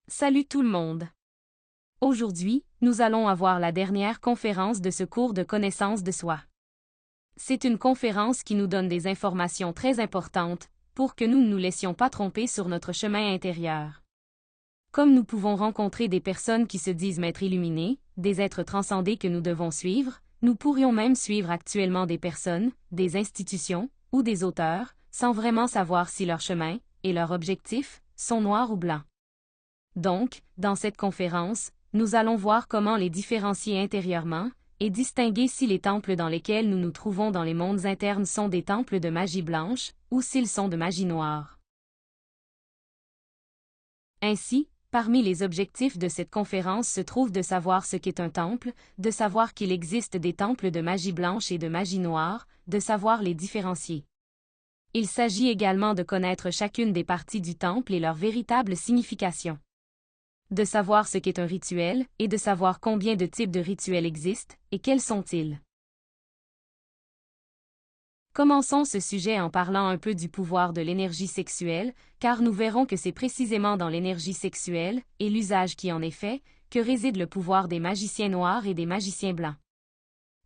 Salut tout le monde! Aujourd'hui, nous allons avoir la dernière conférence de ce cours de connaissance de soi. C'est une conférence qui nous donne des informations très importantes pour que nous ne nous laissions pas tromper sur notre chemin intérieur. Comme nous pouvons rencontrer des personnes qui se disent m'être illuminées, des êtres transcendés que nous devons suivre, nous pourrions même suivre actuellement des personnes, des institutions ou des auteurs, sans vraiment savoir si leur chemin et leur objectif sont noirs ou blancs. Donc, dans cette conférence, nous allons voir comment les différencier intérieurement et distinguer si les temples dans lesquels nous nous trouvons dans les mondes internes sont des temples de magie blanche ou s'ils sont de magie noire. Ainsi, parmi les objectifs de cette conférence se trouve de savoir ce qu'est un temple, de savoir qu'il existe des temples de magie blanche et de magie noire, de savoir les différencier. Il s'agit également de connaître chacune des parties du temple et leur véritable signification. De savoir ce qu'est un rituel, et de savoir combien de types de rituels existent, et quels sont-ils. Commençons ce sujet en parlant un peu du pouvoir de l'énergie sexuelle, car nous verrons que c'est précisément dans l'énergie sexuelle, et l'usage qui en est fait, que réside le pouvoir des magiciens noirs et des magiciens blancs.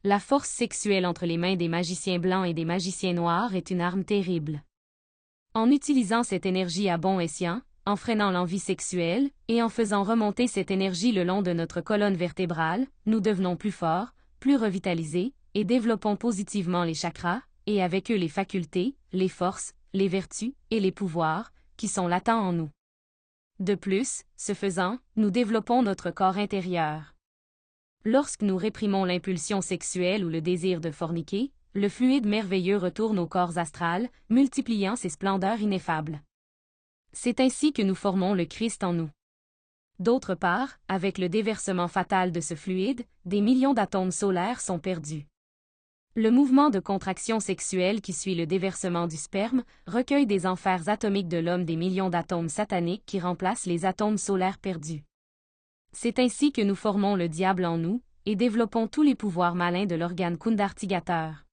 La force sexuelle entre les mains des magiciens blancs et des magiciens noirs est une arme terrible. En utilisant cette énergie à bon escient, en freinant l'envie sexuelle, et en faisant remonter cette énergie le long de notre colonne vertébrale, nous devenons plus forts, plus revitalisés, et développons positivement les chakras, et avec eux les facultés, les forces, les vertus, et les pouvoirs, qui sont latents en nous. De plus, ce faisant, nous développons notre corps intérieur. Lorsque nous réprimons l'impulsion sexuelle ou le désir de forniquer, le fluide merveilleux retourne au corps astral, multipliant ses splendeurs ineffables. C'est ainsi que nous formons le Christ en nous. D'autre part, avec le déversement fatal de ce fluide, des millions d'atomes solaires sont perdus. Le mouvement de contraction sexuelle qui suit le déversement du sperme recueille des enfers atomiques de l'homme des millions d'atomes sataniques qui remplacent les atomes solaires perdus. C'est ainsi que nous formons le diable en nous, et développons tous les pouvoirs malins de l'organe kundartigateur.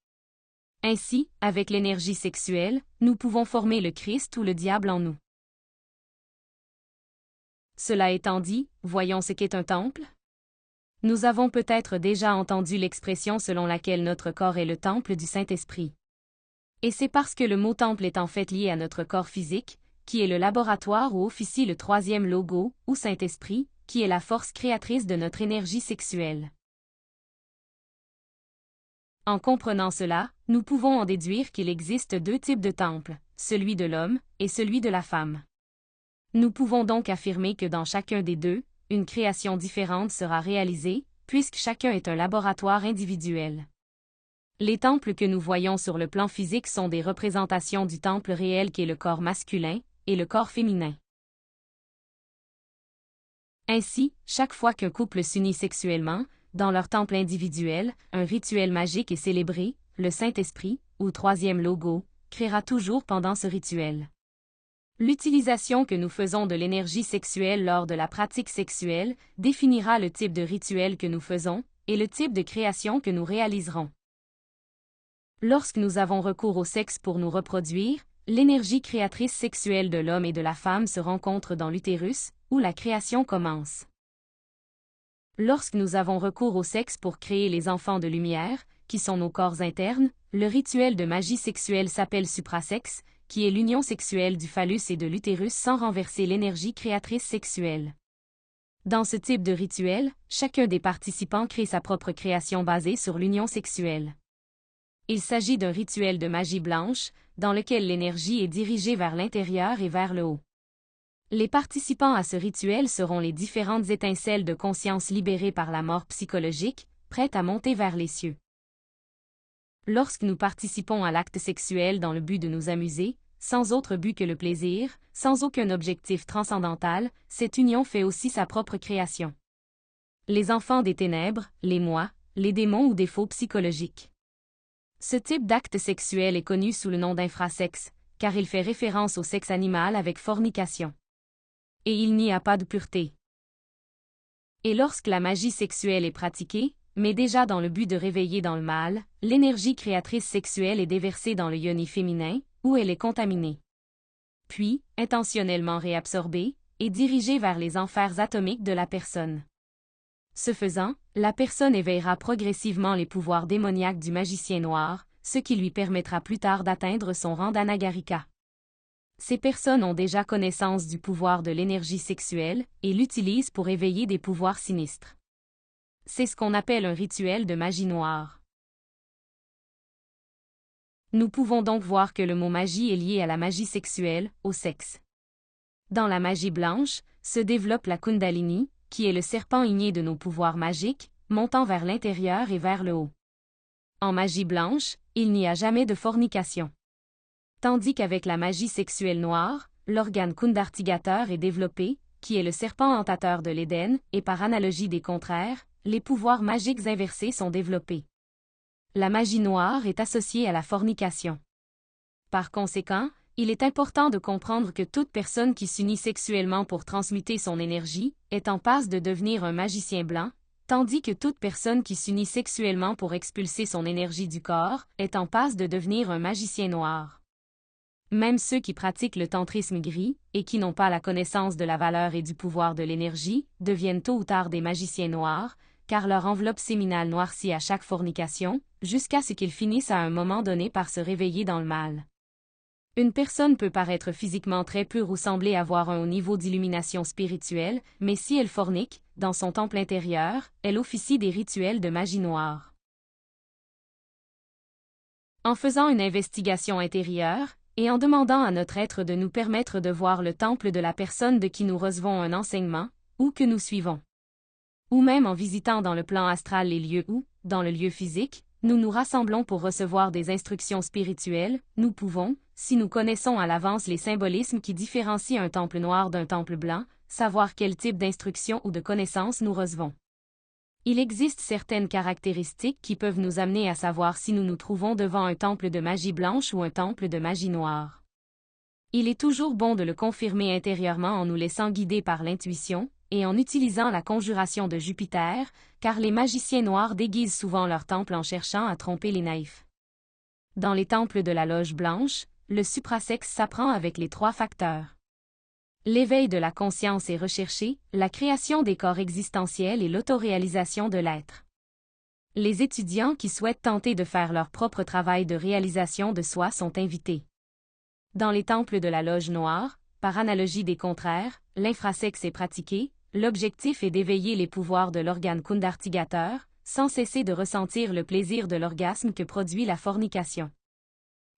Ainsi, avec l'énergie sexuelle, nous pouvons former le Christ ou le diable en nous. Cela étant dit, voyons ce qu'est un temple. Nous avons peut-être déjà entendu l'expression selon laquelle notre corps est le temple du Saint-Esprit. Et c'est parce que le mot temple est en fait lié à notre corps physique, qui est le laboratoire où officie le troisième logo, ou Saint-Esprit, qui est la force créatrice de notre énergie sexuelle. En comprenant cela, nous pouvons en déduire qu'il existe deux types de temples, celui de l'homme et celui de la femme. Nous pouvons donc affirmer que dans chacun des deux, une création différente sera réalisée, puisque chacun est un laboratoire individuel. Les temples que nous voyons sur le plan physique sont des représentations du temple réel qu'est le corps masculin et le corps féminin. Ainsi, chaque fois qu'un couple s'unit sexuellement, dans leur temple individuel, un rituel magique est célébré, le Saint-Esprit, ou troisième logo, créera toujours pendant ce rituel. L'utilisation que nous faisons de l'énergie sexuelle lors de la pratique sexuelle définira le type de rituel que nous faisons et le type de création que nous réaliserons. Lorsque nous avons recours au sexe pour nous reproduire, l'énergie créatrice sexuelle de l'homme et de la femme se rencontre dans l'utérus, où la création commence. Lorsque nous avons recours au sexe pour créer les enfants de lumière, qui sont nos corps internes, le rituel de magie sexuelle s'appelle suprasexe, qui est l'union sexuelle du phallus et de l'utérus sans renverser l'énergie créatrice sexuelle. Dans ce type de rituel, chacun des participants crée sa propre création basée sur l'union sexuelle. Il s'agit d'un rituel de magie blanche, dans lequel l'énergie est dirigée vers l'intérieur et vers le haut. Les participants à ce rituel seront les différentes étincelles de conscience libérées par la mort psychologique, prêtes à monter vers les cieux. Lorsque nous participons à l'acte sexuel dans le but de nous amuser, sans autre but que le plaisir, sans aucun objectif transcendantal, cette union fait aussi sa propre création. Les enfants des ténèbres, les moi, les démons ou des faux psychologiques. Ce type d'acte sexuel est connu sous le nom d'infrasexe, car il fait référence au sexe animal avec fornication. Et il n'y a pas de pureté. Et lorsque la magie sexuelle est pratiquée, mais déjà dans le but de réveiller dans le mâle, l'énergie créatrice sexuelle est déversée dans le yoni féminin, où elle est contaminée. Puis, intentionnellement réabsorbée, et dirigé vers les enfers atomiques de la personne. Ce faisant, la personne éveillera progressivement les pouvoirs démoniaques du magicien noir, ce qui lui permettra plus tard d'atteindre son rang d'Anagarika. Ces personnes ont déjà connaissance du pouvoir de l'énergie sexuelle et l'utilisent pour éveiller des pouvoirs sinistres. C'est ce qu'on appelle un rituel de magie noire. Nous pouvons donc voir que le mot magie est lié à la magie sexuelle, au sexe. Dans la magie blanche, se développe la Kundalini, qui est le serpent igné de nos pouvoirs magiques, montant vers l'intérieur et vers le haut. En magie blanche, il n'y a jamais de fornication. Tandis qu'avec la magie sexuelle noire, l'organe kundartigateur est développé, qui est le serpent hantateur de l'Éden, et par analogie des contraires, les pouvoirs magiques inversés sont développés. La magie noire est associée à la fornication. Par conséquent, il est important de comprendre que toute personne qui s'unit sexuellement pour transmuter son énergie est en passe de devenir un magicien blanc, tandis que toute personne qui s'unit sexuellement pour expulser son énergie du corps est en passe de devenir un magicien noir. Même ceux qui pratiquent le tantrisme gris, et qui n'ont pas la connaissance de la valeur et du pouvoir de l'énergie, deviennent tôt ou tard des magiciens noirs, car leur enveloppe séminale noircit à chaque fornication, jusqu'à ce qu'ils finissent à un moment donné par se réveiller dans le mal. Une personne peut paraître physiquement très pure ou sembler avoir un haut niveau d'illumination spirituelle, mais si elle fornique, dans son temple intérieur, elle officie des rituels de magie noire. En faisant une investigation intérieure, et en demandant à notre être de nous permettre de voir le temple de la personne de qui nous recevons un enseignement, ou que nous suivons. Ou même en visitant dans le plan astral les lieux où, dans le lieu physique, nous nous rassemblons pour recevoir des instructions spirituelles, nous pouvons, si nous connaissons à l'avance les symbolismes qui différencient un temple noir d'un temple blanc, savoir quel type d'instruction ou de connaissances nous recevons. Il existe certaines caractéristiques qui peuvent nous amener à savoir si nous nous trouvons devant un temple de magie blanche ou un temple de magie noire. Il est toujours bon de le confirmer intérieurement en nous laissant guider par l'intuition, et en utilisant la conjuration de Jupiter, car les magiciens noirs déguisent souvent leur temple en cherchant à tromper les naïfs. Dans les temples de la loge blanche, le suprasexe s'apprend avec les 3 facteurs. L'éveil de la conscience est recherché, la création des corps existentiels et l'autoréalisation de l'être. Les étudiants qui souhaitent tenter de faire leur propre travail de réalisation de soi sont invités. Dans les temples de la loge noire, par analogie des contraires, l'infrasexe est pratiqué, l'objectif est d'éveiller les pouvoirs de l'organe kundartigateur, sans cesser de ressentir le plaisir de l'orgasme que produit la fornication.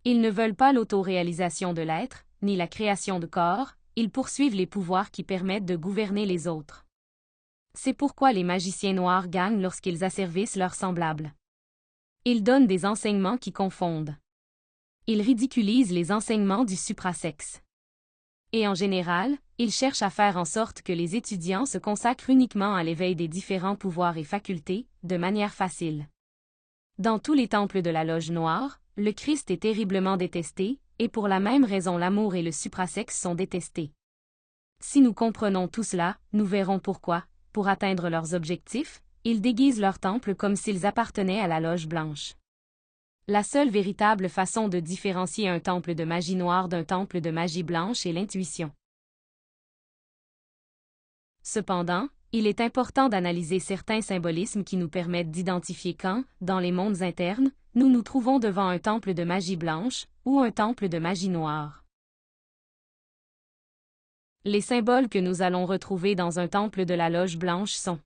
Ils ne veulent pas l'autoréalisation de l'être, ni la création de corps, ils poursuivent les pouvoirs qui permettent de gouverner les autres. C'est pourquoi les magiciens noirs gagnent lorsqu'ils asservissent leurs semblables. Ils donnent des enseignements qui confondent. Ils ridiculisent les enseignements du suprasexe. Et en général, ils cherchent à faire en sorte que les étudiants se consacrent uniquement à l'éveil des différents pouvoirs et facultés, de manière facile. Dans tous les temples de la loge noire, le Christ est terriblement détesté, et pour la même raison l'amour et le suprasexe sont détestés. Si nous comprenons tout cela, nous verrons pourquoi, pour atteindre leurs objectifs, ils déguisent leur temple comme s'ils appartenaient à la loge blanche. La seule véritable façon de différencier un temple de magie noire d'un temple de magie blanche est l'intuition. Cependant, il est important d'analyser certains symbolismes qui nous permettent d'identifier quand, dans les mondes internes, nous nous trouvons devant un temple de magie blanche ou un temple de magie noire. Les symboles que nous allons retrouver dans un temple de la loge blanche sont: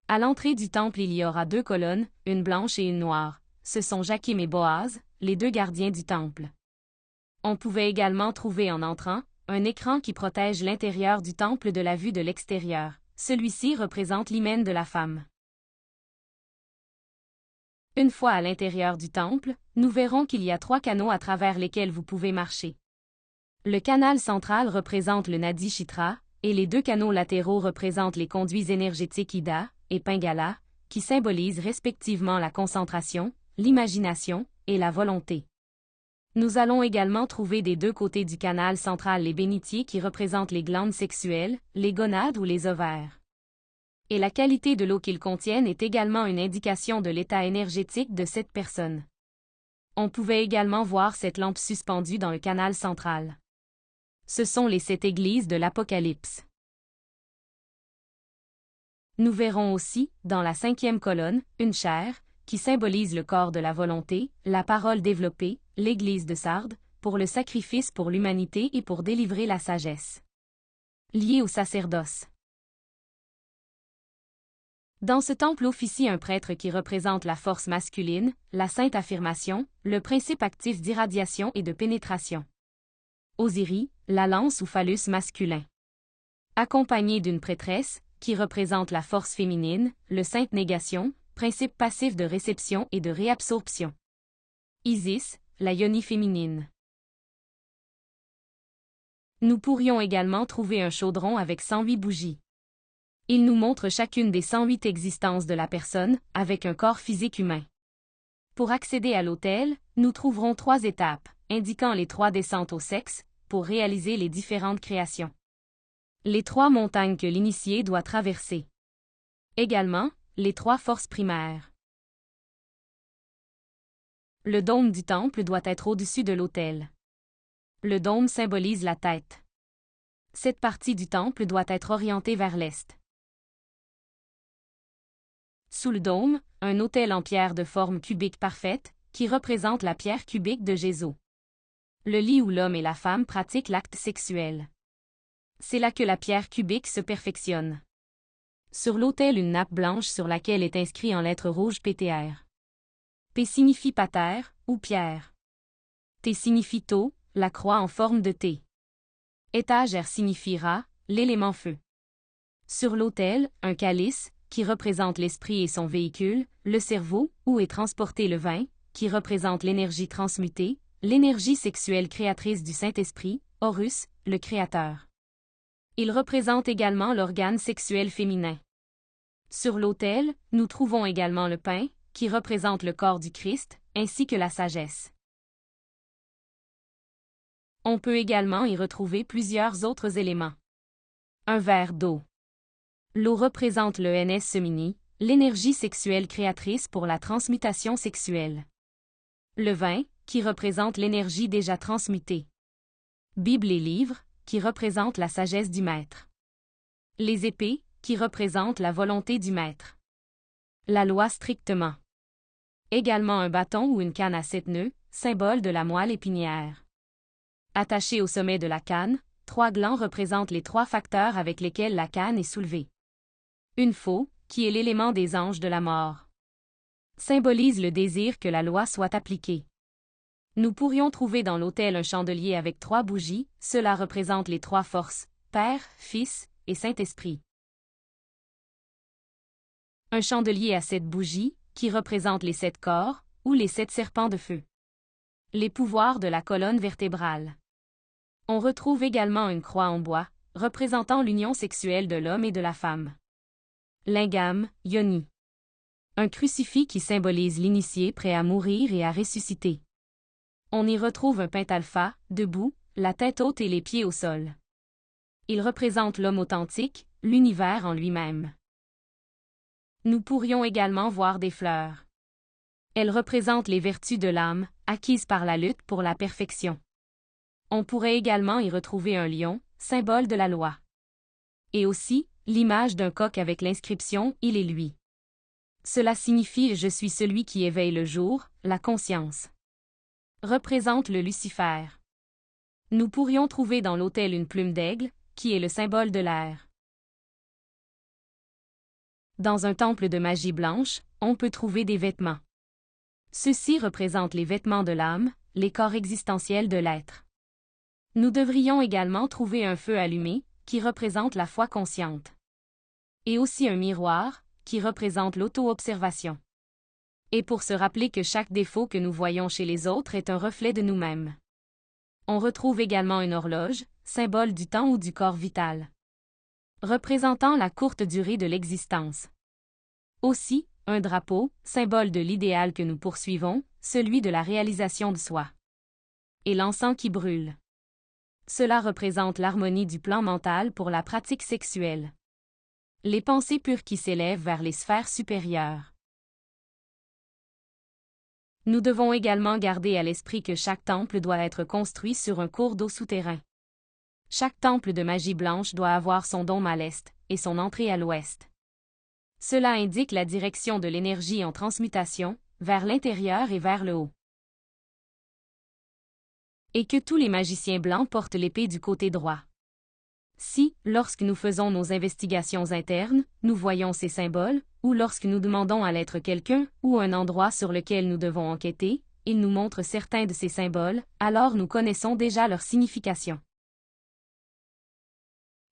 à l'entrée du temple il y aura 2 colonnes, une blanche et une noire. Ce sont Jakim et Boaz, les 2 gardiens du temple. On pouvait également trouver en entrant un écran qui protège l'intérieur du temple de la vue de l'extérieur. Celui-ci représente l'hymen de la femme. Une fois à l'intérieur du temple, nous verrons qu'il y a 3 canaux à travers lesquels vous pouvez marcher. Le canal central représente le Nadi Chitra, et les 2 canaux latéraux représentent les conduits énergétiques Ida et Pingala, qui symbolisent respectivement la concentration, l'imagination et la volonté. Nous allons également trouver des 2 côtés du canal central les bénitiers qui représentent les glandes sexuelles, les gonades ou les ovaires. Et la qualité de l'eau qu'ils contiennent est également une indication de l'état énergétique de cette personne. On pouvait également voir cette lampe suspendue dans le canal central. Ce sont les 7 églises de l'Apocalypse. Nous verrons aussi, dans la 5e colonne, une chair, qui symbolise le corps de la volonté, la parole développée, l'Église de Sardes, pour le sacrifice pour l'humanité et pour délivrer la sagesse. Lié au sacerdoce. Dans ce temple officie un prêtre qui représente la force masculine, la sainte affirmation, le principe actif d'irradiation et de pénétration. Osiris, la lance ou phallus masculin. Accompagné d'une prêtresse, qui représente la force féminine, le sainte négation, principe passif de réception et de réabsorption. Isis, la yoni féminine. Nous pourrions également trouver un chaudron avec 108 bougies. Il nous montre chacune des 108 existences de la personne, avec un corps physique humain. Pour accéder à l'autel, nous trouverons 3 étapes, indiquant les 3 descentes au sexe, pour réaliser les différentes créations. Les 3 montagnes que l'initié doit traverser. Également, les 3 forces primaires. Le dôme du temple doit être au-dessus de l'autel. Le dôme symbolise la tête. Cette partie du temple doit être orientée vers l'est. Sous le dôme, un autel en pierre de forme cubique parfaite, qui représente la pierre cubique de Jésus. Le lit où l'homme et la femme pratiquent l'acte sexuel. C'est là que la pierre cubique se perfectionne. Sur l'autel, une nappe blanche sur laquelle est inscrit en lettres rouges PTR. P signifie pater, ou pierre. T signifie tau, la croix en forme de T. Étagère signifiera l'élément feu. Sur l'autel, un calice, qui représente l'esprit et son véhicule, le cerveau, où est transporté le vin, qui représente l'énergie transmutée, l'énergie sexuelle créatrice du Saint-Esprit, Horus, le Créateur. Il représente également l'organe sexuel féminin. Sur l'autel, nous trouvons également le pain, qui représente le corps du Christ, ainsi que la sagesse. On peut également y retrouver plusieurs autres éléments. Un verre d'eau. L'eau représente le NS semini, l'énergie sexuelle créatrice pour la transmutation sexuelle. Le vin, qui représente l'énergie déjà transmutée. Bible et livres, qui représentent la sagesse du maître. Les épées, qui représentent la volonté du maître. La loi strictement. Également un bâton ou une canne à 7 nœuds, symbole de la moelle épinière. Attaché au sommet de la canne, 3 glands représentent les 3 facteurs avec lesquels la canne est soulevée. Une faux, qui est l'élément des anges de la mort. Symbolise le désir que la loi soit appliquée. Nous pourrions trouver dans l'autel un chandelier avec 3 bougies, cela représente les 3 forces, Père, Fils et Saint-Esprit. Un chandelier à 7 bougies, qui représente les 7 corps, ou les 7 serpents de feu. Les pouvoirs de la colonne vertébrale. On retrouve également une croix en bois, représentant l'union sexuelle de l'homme et de la femme. Lingam, yoni. Un crucifix qui symbolise l'initié prêt à mourir et à ressusciter. On y retrouve un pentalpha, debout, la tête haute et les pieds au sol. Il représente l'homme authentique, l'univers en lui-même. Nous pourrions également voir des fleurs. Elles représentent les vertus de l'âme, acquises par la lutte pour la perfection. On pourrait également y retrouver un lion, symbole de la loi. Et aussi, l'image d'un coq avec l'inscription « Il est lui ». Cela signifie « Je suis celui qui éveille le jour », la conscience. Représente le Lucifer. Nous pourrions trouver dans l'autel une plume d'aigle, qui est le symbole de l'air. Dans un temple de magie blanche, on peut trouver des vêtements. Ceux-ci représentent les vêtements de l'âme, les corps existentiels de l'être. Nous devrions également trouver un feu allumé, qui représente la foi consciente. Et aussi un miroir, qui représente l'auto-observation. Et pour se rappeler que chaque défaut que nous voyons chez les autres est un reflet de nous-mêmes. On retrouve également une horloge, symbole du temps ou du corps vital. Représentant la courte durée de l'existence. Aussi, un drapeau, symbole de l'idéal que nous poursuivons, celui de la réalisation de soi. Et l'encens qui brûle. Cela représente l'harmonie du plan mental pour la pratique sexuelle. Les pensées pures qui s'élèvent vers les sphères supérieures. Nous devons également garder à l'esprit que chaque temple doit être construit sur un cours d'eau souterrain. Chaque temple de magie blanche doit avoir son dôme à l'est, et son entrée à l'ouest. Cela indique la direction de l'énergie en transmutation, vers l'intérieur et vers le haut. Et que tous les magiciens blancs portent l'épée du côté droit. Si, lorsque nous faisons nos investigations internes, nous voyons ces symboles, ou lorsque nous demandons à l'être quelqu'un ou un endroit sur lequel nous devons enquêter, il nous montre certains de ces symboles, alors nous connaissons déjà leur signification.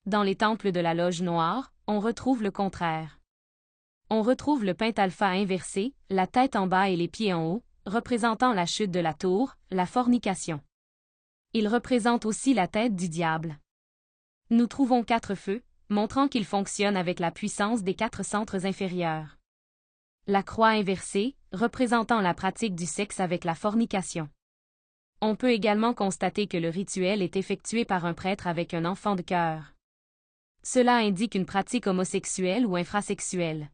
Dans les temples de la loge noire, on retrouve le contraire. On retrouve le pentalpha inversé, la tête en bas et les pieds en haut, représentant la chute de la tour, la fornication. Il représente aussi la tête du diable. Nous trouvons 4 feux, montrant qu'il fonctionne avec la puissance des 4 centres inférieurs. La croix inversée, représentant la pratique du sexe avec la fornication. On peut également constater que le rituel est effectué par un prêtre avec un enfant de cœur. Cela indique une pratique homosexuelle ou infrasexuelle.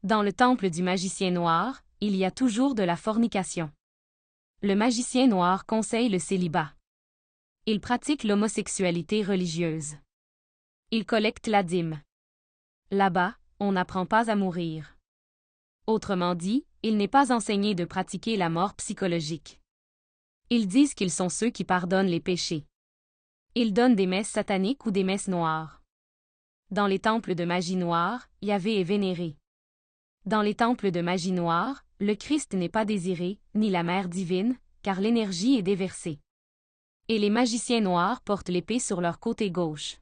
Dans le temple du magicien noir, il y a toujours de la fornication. Le magicien noir conseille le célibat. Il pratique l'homosexualité religieuse. Il collecte la dîme. Là-bas, on n'apprend pas à mourir. Autrement dit, il n'est pas enseigné de pratiquer la mort psychologique. Ils disent qu'ils sont ceux qui pardonnent les péchés. Ils donnent des messes sataniques ou des messes noires. Dans les temples de magie noire, Yahvé est vénéré. Dans les temples de magie noire, le Christ n'est pas désiré, ni la mère divine, car l'énergie est déversée. Et les magiciens noirs portent l'épée sur leur côté gauche.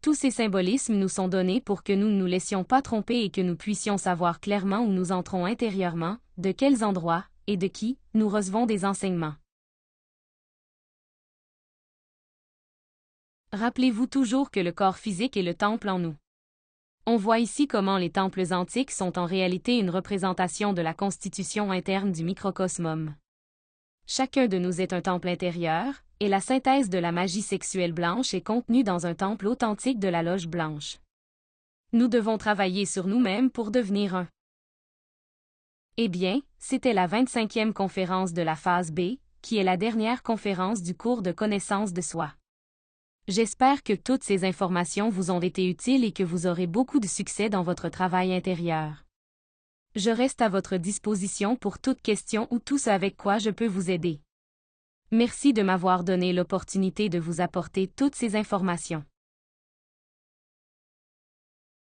Tous ces symbolismes nous sont donnés pour que nous ne nous laissions pas tromper et que nous puissions savoir clairement où nous entrons intérieurement, de quels endroits, et de qui, nous recevons des enseignements. Rappelez-vous toujours que le corps physique est le temple en nous. On voit ici comment les temples antiques sont en réalité une représentation de la constitution interne du microcosmos. Chacun de nous est un temple intérieur, et la synthèse de la magie sexuelle blanche est contenue dans un temple authentique de la loge blanche. Nous devons travailler sur nous-mêmes pour devenir un. Eh bien, c'était la 25e conférence de la phase B, qui est la dernière conférence du cours de connaissance de soi. J'espère que toutes ces informations vous ont été utiles et que vous aurez beaucoup de succès dans votre travail intérieur. Je reste à votre disposition pour toute question ou tout ce avec quoi je peux vous aider. Merci de m'avoir donné l'opportunité de vous apporter toutes ces informations.